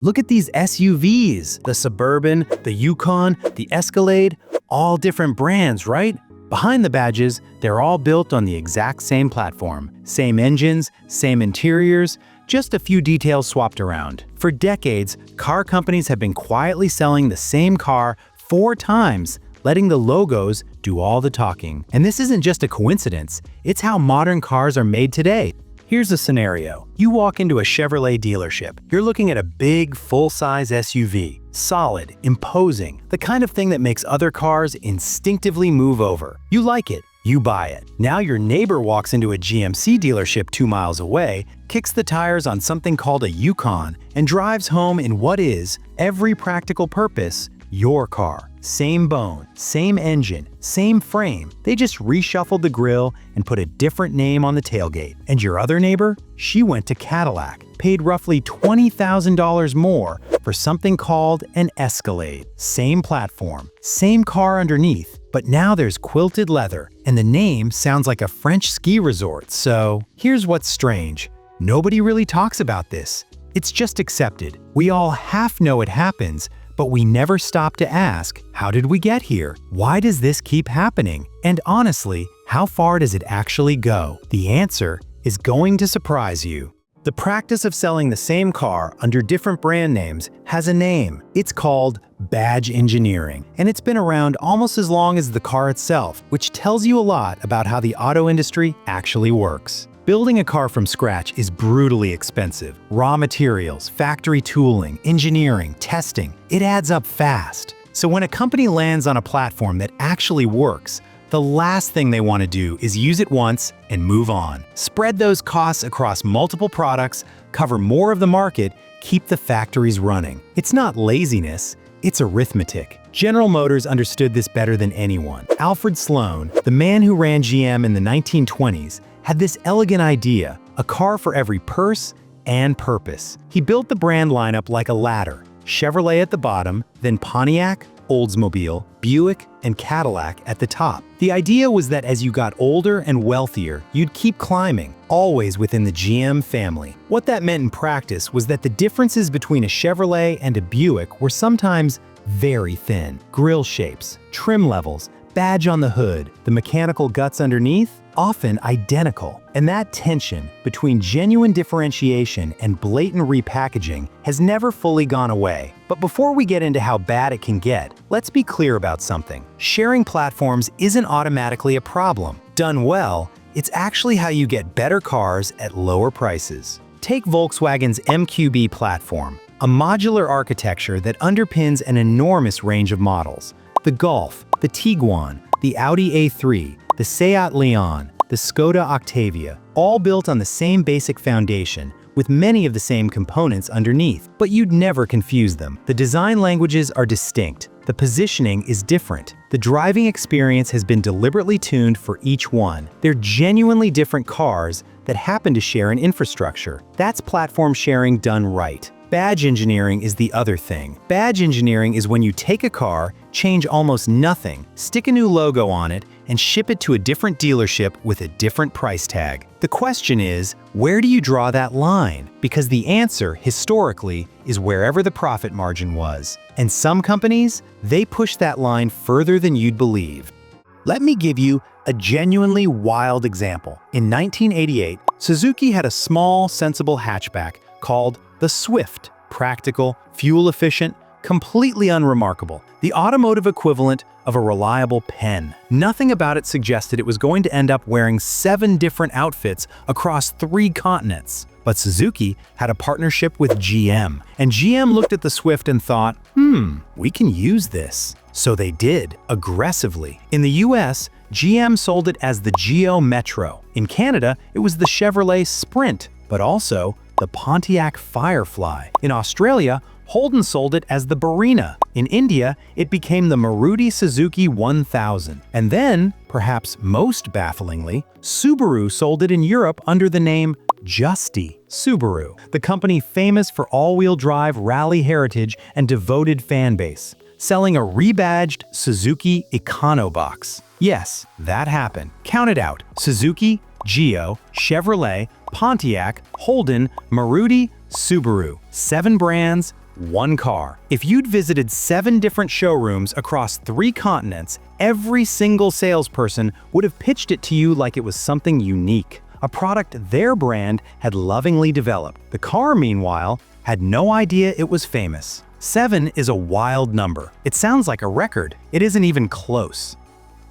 Look at these SUVs, the Suburban, the Yukon, the Escalade, all different brands, right? Behind the badges, they're all built on the exact same platform. Same engines, same interiors, just a few details swapped around. For decades, car companies have been quietly selling the same car 4 times, letting the logos do all the talking. And this isn't just a coincidence, it's how modern cars are made today. Here's a scenario. You walk into a Chevrolet dealership. You're looking at a big, full-size SUV. Solid, imposing, the kind of thing that makes other cars instinctively move over. You like it, you buy it. Now your neighbor walks into a GMC dealership 2 miles away, kicks the tires on something called a Yukon, and drives home in what is, every practical purpose, your car. Same bone, same engine, same frame. They just reshuffled the grille and put a different name on the tailgate. And your other neighbor? She went to Cadillac, paid roughly $20,000 more for something called an Escalade. Same platform, same car underneath, but now there's quilted leather, and the name sounds like a French ski resort. So here's what's strange. Nobody really talks about this. It's just accepted. We all half know it happens, but we never stop to ask, how did we get here? Why does this keep happening? And honestly, how far does it actually go? The answer is going to surprise you. The practice of selling the same car under different brand names has a name. It's called badge engineering, and it's been around almost as long as the car itself, which tells you a lot about how the auto industry actually works. Building a car from scratch is brutally expensive. Raw materials, factory tooling, engineering, testing, it adds up fast. So when a company lands on a platform that actually works, the last thing they want to do is use it once and move on. Spread those costs across multiple products, cover more of the market, keep the factories running. It's not laziness, it's arithmetic. General Motors understood this better than anyone. Alfred Sloan, the man who ran GM in the 1920s, had this elegant idea, a car for every purse and purpose. He built the brand lineup like a ladder, Chevrolet at the bottom, then Pontiac, Oldsmobile, Buick, and Cadillac at the top. The idea was that as you got older and wealthier, you'd keep climbing, always within the GM family. What that meant in practice was that the differences between a Chevrolet and a Buick were sometimes very thin. Grille shapes, trim levels, badge on the hood, the mechanical guts underneath, often identical. And that tension between genuine differentiation and blatant repackaging has never fully gone away. But before we get into how bad it can get, let's be clear about something. Sharing platforms isn't automatically a problem. Done well, it's actually how you get better cars at lower prices. Take Volkswagen's MQB platform, a modular architecture that underpins an enormous range of models. The Golf, the Tiguan, the Audi A3, the Seat Leon, the Skoda Octavia, all built on the same basic foundation, with many of the same components underneath. But you'd never confuse them. The design languages are distinct. The positioning is different. The driving experience has been deliberately tuned for each one. They're genuinely different cars that happen to share an infrastructure. That's platform sharing done right. Badge engineering is the other thing. Badge engineering is when you take a car, change almost nothing, stick a new logo on it, and ship it to a different dealership with a different price tag. The question is, where do you draw that line? Because the answer, historically, is wherever the profit margin was. And some companies, they push that line further than you'd believe. Let me give you a genuinely wild example. In 1988, Suzuki had a small, sensible hatchback called the Swift. Practical, fuel-efficient, completely unremarkable. The automotive equivalent of a reliable pen. Nothing about it suggested it was going to end up wearing 7 different outfits across 3 continents. But Suzuki had a partnership with GM, and GM looked at the Swift and thought, we can use this. So they did, aggressively. In the US, GM sold it as the Geo Metro. In Canada, it was the Chevrolet Sprint, but also the Pontiac Firefly. In Australia, Holden sold it as the Barina. In India, it became the Maruti Suzuki 1000. And then, perhaps most bafflingly, Subaru sold it in Europe under the name Justy Subaru, the company famous for all-wheel drive rally heritage and devoted fan base, selling a rebadged Suzuki EconoBox. Yes, that happened. Count it out. Suzuki, Geo, Chevrolet, Pontiac, Holden, Maruti, Subaru. 7 brands, one car. If you'd visited 7 different showrooms across 3 continents, every single salesperson would have pitched it to you like it was something unique, a product their brand had lovingly developed. The car, meanwhile, had no idea it was famous. 7 is a wild number. It sounds like a record. It isn't even close.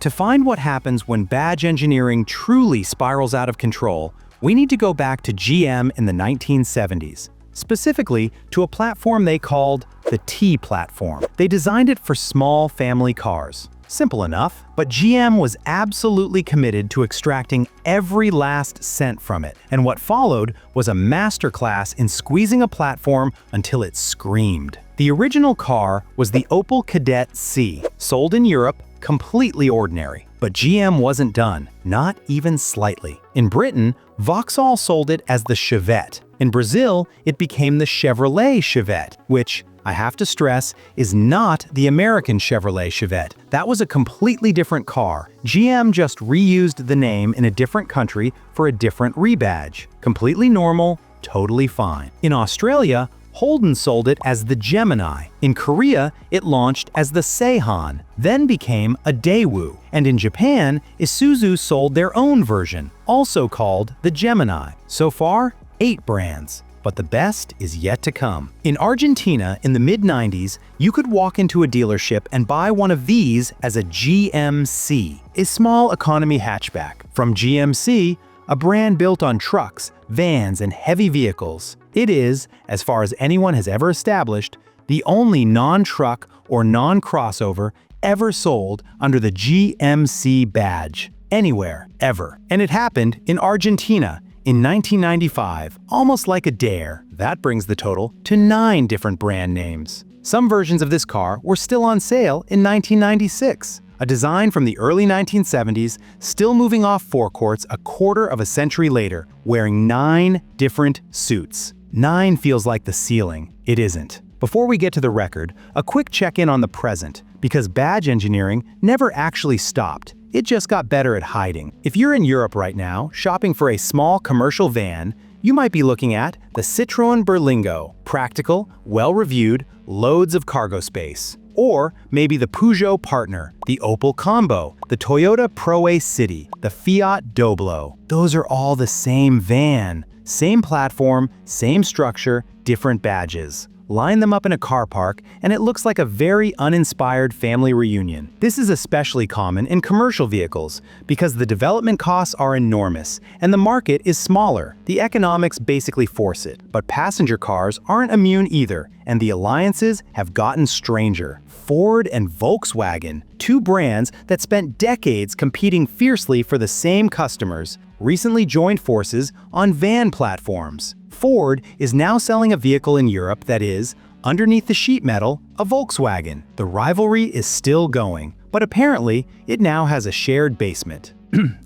To find what happens when badge engineering truly spirals out of control, we need to go back to GM in the 1970s, specifically to a platform they called the T platform. They designed it for small family cars. Simple enough, but GM was absolutely committed to extracting every last cent from it, and what followed was a masterclass in squeezing a platform until it screamed. The original car was the Opel Kadett C, sold in Europe, completely ordinary. But GM wasn't done, not even slightly. In Britain, Vauxhall sold it as the Chevette. In Brazil, it became the Chevrolet Chevette, which, I have to stress, is not the American Chevrolet Chevette. That was a completely different car. GM just reused the name in a different country for a different rebadge. Completely normal, totally fine. In Australia, Holden sold it as the Gemini. In Korea, it launched as the Seihan, then became a Daewoo. And in Japan, Isuzu sold their own version, also called the Gemini. So far, 8 brands. But the best is yet to come. In Argentina, in the mid-90s, you could walk into a dealership and buy one of these as a GMC, a small economy hatchback. From GMC, a brand built on trucks, vans, and heavy vehicles. It is, as far as anyone has ever established, the only non-truck or non-crossover ever sold under the GMC badge, anywhere, ever. And it happened in Argentina in 1995, almost like a dare. That brings the total to 9 different brand names. Some versions of this car were still on sale in 1996. A design from the early 1970s, still moving off forecourts a quarter of a century later, wearing 9 different suits. 9 feels like the ceiling. It isn't. Before we get to the record, a quick check-in on the present, because badge engineering never actually stopped. It just got better at hiding. If you're in Europe right now, shopping for a small commercial van, you might be looking at the Citroën Berlingo. Practical, well-reviewed, loads of cargo space. Or maybe the Peugeot Partner, the Opel Combo, the Toyota Pro-A City, the Fiat Doblo. Those are all the same van. Same platform, same structure, different badges. Line them up in a car park, and it looks like a very uninspired family reunion. This is especially common in commercial vehicles because the development costs are enormous and the market is smaller. The economics basically force it. But passenger cars aren't immune either, and the alliances have gotten stranger. Ford and Volkswagen, 2 brands that spent decades competing fiercely for the same customers, recently joined forces on van platforms. Ford is now selling a vehicle in Europe that is, underneath the sheet metal, a Volkswagen. The rivalry is still going, but apparently it now has a shared basement.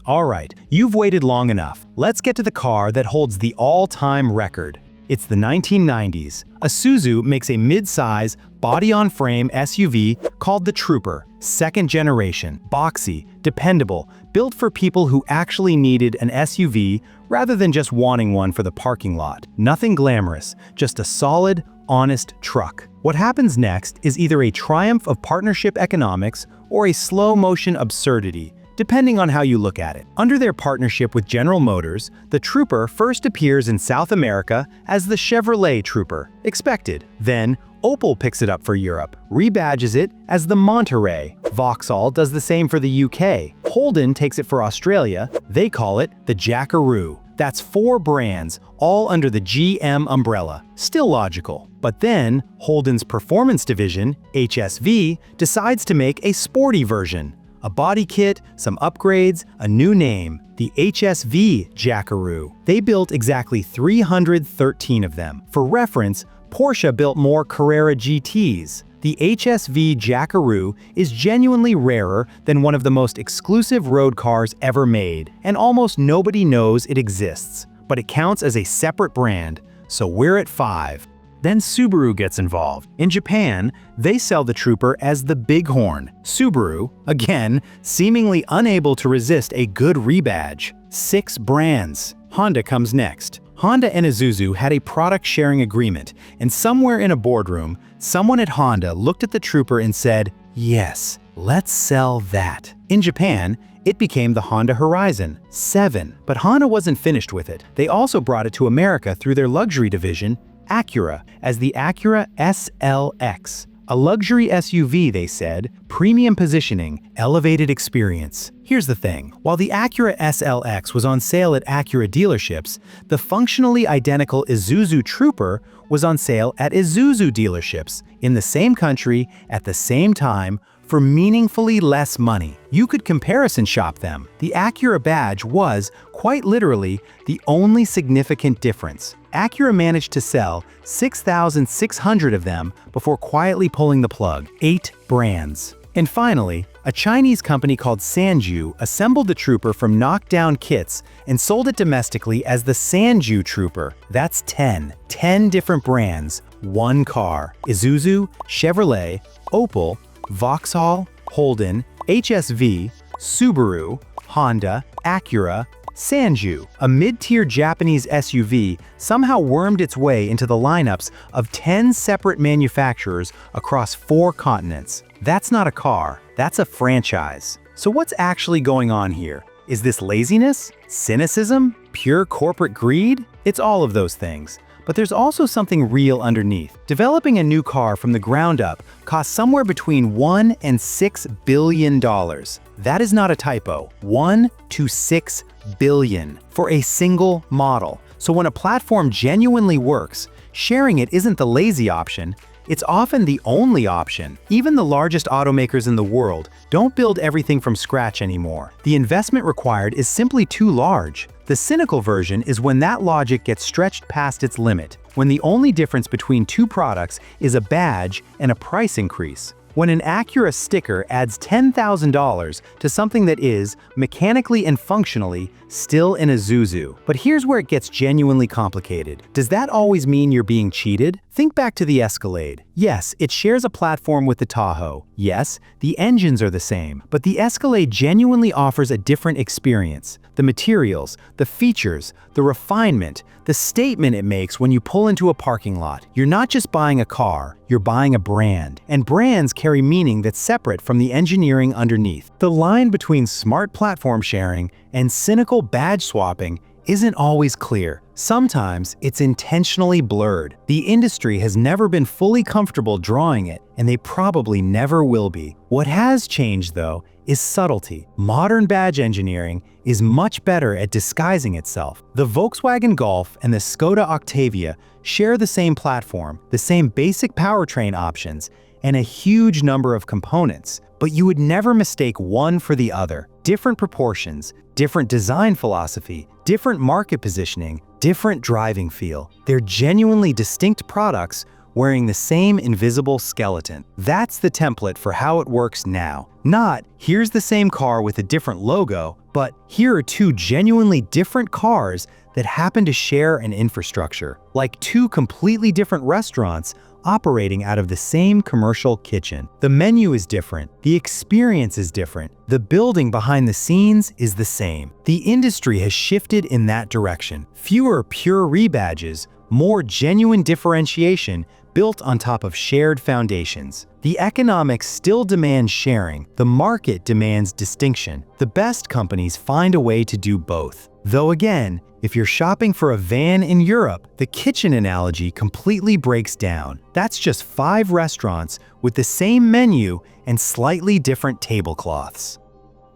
All right, you've waited long enough. Let's get to the car that holds the all-time record. It's the 1990s. Isuzu makes a mid-size, body-on-frame SUV called the Trooper, second generation, boxy, dependable, built for people who actually needed an SUV rather than just wanting one for the parking lot. Nothing glamorous, just a solid, honest truck. What happens next is either a triumph of partnership economics or a slow-motion absurdity, depending on how you look at it. Under their partnership with General Motors, the Trooper first appears in South America as the Chevrolet Trooper, expected. Then, Opel picks it up for Europe, rebadges it as the Monterey. Vauxhall does the same for the UK. Holden takes it for Australia. They call it the Jackaroo. That's 4 brands, all under the GM umbrella. Still logical. But then, Holden's performance division, HSV, decides to make a sporty version. A body kit, some upgrades, a new name, the HSV Jackaroo. They built exactly 313 of them. For reference, Porsche built more Carrera GTs. The HSV Jackaroo is genuinely rarer than one of the most exclusive road cars ever made, and almost nobody knows it exists. But it counts as a separate brand, so we're at 5. Then Subaru gets involved. In Japan, they sell the Trooper as the Bighorn. Subaru, again, seemingly unable to resist a good rebadge. 6 brands. Honda comes next. Honda and Isuzu had a product-sharing agreement, and somewhere in a boardroom, someone at Honda looked at the Trooper and said, "Yes, let's sell that." In Japan, it became the Honda Horizon 7, but Honda wasn't finished with it. They also brought it to America through their luxury division, Acura, as the Acura SLX. A luxury SUV, they said, premium positioning, elevated experience. Here's the thing, while the Acura SLX was on sale at Acura dealerships, the functionally identical Isuzu Trooper was on sale at Isuzu dealerships in the same country at the same time for meaningfully less money. You could comparison shop them. The Acura badge was, quite literally, the only significant difference. Acura managed to sell 6,600 of them before quietly pulling the plug. 8 brands. And finally, a Chinese company called Sanju assembled the Trooper from knockdown kits and sold it domestically as the Sanju Trooper. That's 10 different brands, one car. Isuzu, Chevrolet, Opel, Vauxhall, Holden, HSV, Subaru, Honda, Acura, Sanju. A mid-tier Japanese SUV somehow wormed its way into the lineups of 10 separate manufacturers across 4 continents. That's not a car, that's a franchise. So what's actually going on here? Is this laziness? Cynicism? Pure corporate greed? It's all of those things. But there's also something real underneath. Developing a new car from the ground up costs somewhere between $1 and $6 billion. That is not a typo. 1 to 6 billion for a single model. So when a platform genuinely works, sharing it isn't the lazy option, it's often the only option. Even the largest automakers in the world don't build everything from scratch anymore. The investment required is simply too large. The cynical version is when that logic gets stretched past its limit, when the only difference between 2 products is a badge and a price increase. When an Acura sticker adds $10,000 to something that is, mechanically and functionally, still an Isuzu. But here's where it gets genuinely complicated. Does that always mean you're being cheated? Think back to the Escalade. Yes, it shares a platform with the Tahoe. Yes, the engines are the same. But the Escalade genuinely offers a different experience. The materials, the features, the refinement, the statement it makes when you pull into a parking lot. You're not just buying a car, you're buying a brand. And brands carry meaning that's separate from the engineering underneath. The line between smart platform sharing and cynical badge swapping isn't always clear. Sometimes it's intentionally blurred. The industry has never been fully comfortable drawing it, and they probably never will be. What has changed, though, is subtlety. Modern badge engineering is much better at disguising itself. The Volkswagen Golf and the Skoda Octavia share the same platform, the same basic powertrain options, and a huge number of components. But you would never mistake one for the other. Different proportions, different design philosophy, different market positioning, different driving feel. They're genuinely distinct products wearing the same invisible skeleton. That's the template for how it works now. Not, here's the same car with a different logo, but here are 2 genuinely different cars that happen to share an infrastructure, like 2 completely different restaurants operating out of the same commercial kitchen. The menu is different, the experience is different, the building behind the scenes is the same. The industry has shifted in that direction. Fewer pure rebadges, more genuine differentiation built on top of shared foundations. The economics still demand sharing, the market demands distinction. The best companies find a way to do both. Though again, if you're shopping for a van in Europe, the kitchen analogy completely breaks down. That's just 5 restaurants with the same menu and slightly different tablecloths.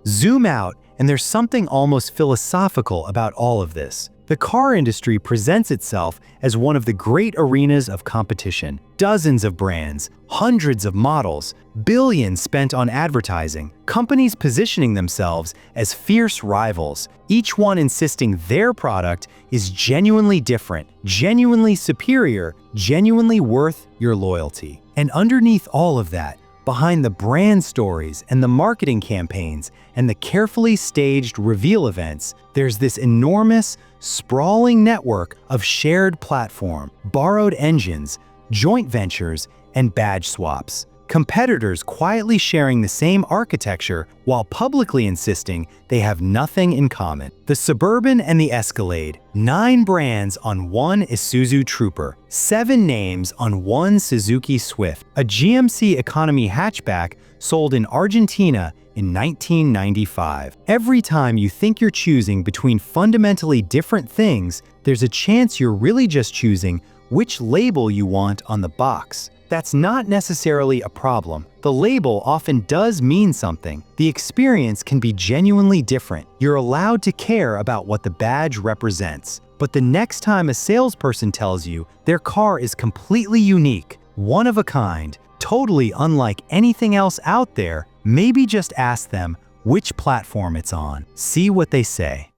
Zoom out, and there's something almost philosophical about all of this. The car industry presents itself as one of the great arenas of competition. Dozens of brands, hundreds of models, billions spent on advertising, companies positioning themselves as fierce rivals, each one insisting their product is genuinely different, genuinely superior, genuinely worth your loyalty. And underneath all of that, behind the brand stories and the marketing campaigns and the carefully staged reveal events, there's this enormous, sprawling network of shared platform, borrowed engines, joint ventures, and badge swaps. Competitors quietly sharing the same architecture while publicly insisting they have nothing in common. The Suburban and the Escalade, 9 brands on one Isuzu Trooper, 7 names on one Suzuki Swift, a GMC economy hatchback sold in Argentina in 1995. Every time you think you're choosing between fundamentally different things, there's a chance you're really just choosing which label you want on the box. That's not necessarily a problem. The label often does mean something. The experience can be genuinely different. You're allowed to care about what the badge represents. But the next time a salesperson tells you their car is completely unique, one of a kind, totally unlike anything else out there, maybe just ask them which platform it's on. See what they say.